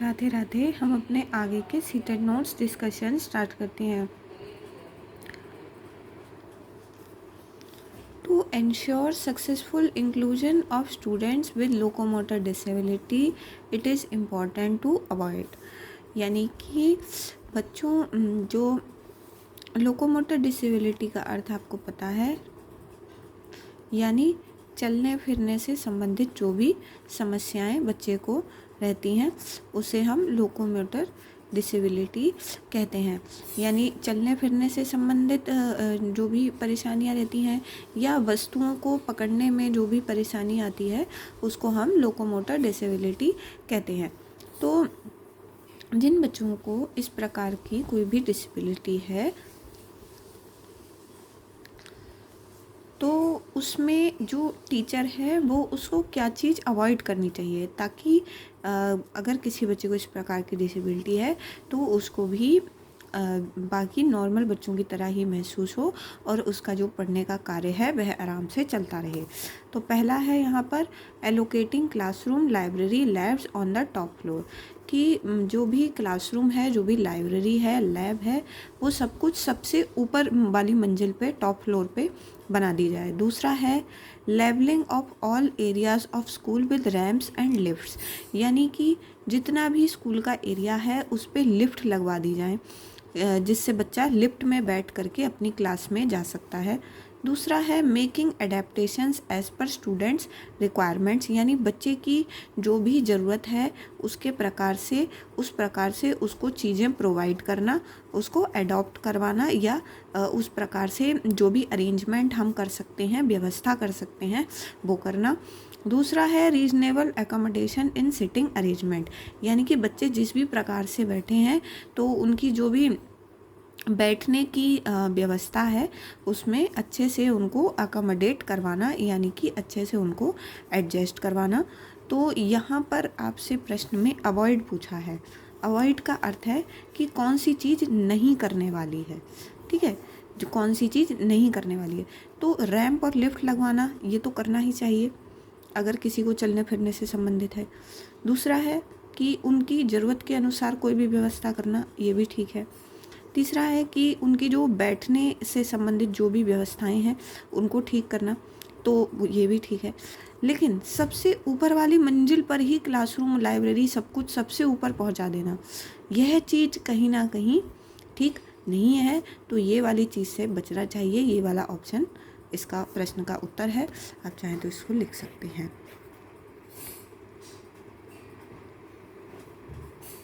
राधे राधे। हम अपने आगे के सीटेड नोट्स डिस्कशन स्टार्ट करते हैं। To ensure successful inclusion of students with locomotor disability it is important to avoid, यानी कि बच्चों जो लोकोमोटर डिसेबिलिटी का अर्थ आपको पता है, यानी चलने फिरने से संबंधित जो भी समस्याएं बच्चे को रहती हैं उसे हम लोकोमोटर डिसेबिलिटी कहते हैं। यानी चलने फिरने से संबंधित जो भी परेशानियां रहती हैं या वस्तुओं को पकड़ने में जो भी परेशानी आती है उसको हम लोकोमोटर डिसेबिलिटी कहते हैं। तो जिन बच्चों को इस प्रकार की कोई भी डिसेबिलिटी है तो उसमें जो टीचर है वो उसको क्या चीज़ अवॉइड करनी चाहिए, ताकि अगर किसी बच्चे को इस प्रकार की डिसेबिलिटी है तो उसको भी बाकी नॉर्मल बच्चों की तरह ही महसूस हो और उसका जो पढ़ने का कार्य है वह आराम से चलता रहे। तो पहला है यहाँ पर allocating classroom library labs on the top floor, कि जो भी क्लासरूम है, जो भी लाइब्रेरी है, लैब है, वो सब कुछ सबसे ऊपर वाली मंजिल पे, टॉप फ्लोर पे बना दी जाए। दूसरा है levelling of all areas of school with ramps and lifts, यानी कि जितना भी स्कूल का एरिया है उस पर लिफ्ट लगवा दी जाए जिससे बच्चा लिफ्ट में बैठ करके अपनी क्लास में जा सकता है। दूसरा है making adaptations as per students requirements, यानी बच्चे की जो भी ज़रूरत है उसके प्रकार से उस प्रकार से उसको चीज़ें प्रोवाइड करना, उसको एडॉप्ट करवाना या उस प्रकार से जो भी अरेंजमेंट हम कर सकते हैं, व्यवस्था कर सकते हैं, वो करना। दूसरा है reasonable accommodation in sitting arrangement, यानी कि बच्चे जिस भी प्रकार से बैठे हैं तो उनकी जो भी बैठने की व्यवस्था है उसमें अच्छे से उनको अकोमोडेट करवाना, यानी कि अच्छे से उनको एडजस्ट करवाना। तो यहाँ पर आपसे प्रश्न में अवॉइड पूछा है। अवॉइड का अर्थ है कि कौन सी चीज़ नहीं करने वाली है, ठीक है, जो कौन सी चीज़ नहीं करने वाली है। तो रैंप और लिफ्ट लगवाना ये तो करना ही चाहिए अगर किसी को चलने फिरने से संबंधित है। दूसरा है कि उनकी ज़रूरत के अनुसार कोई भी व्यवस्था करना, ये भी ठीक है। तीसरा है कि उनकी जो बैठने से संबंधित जो भी व्यवस्थाएं हैं उनको ठीक करना, तो ये भी ठीक है। लेकिन सबसे ऊपर वाली मंजिल पर ही क्लासरूम, लाइब्रेरी, सब कुछ सबसे ऊपर पहुंचा देना, यह चीज़ कहीं ना कहीं ठीक नहीं है। तो ये वाली चीज़ से बचना चाहिए। ये वाला ऑप्शन इसका प्रश्न का उत्तर है। आप चाहें तो इसको लिख सकते हैं।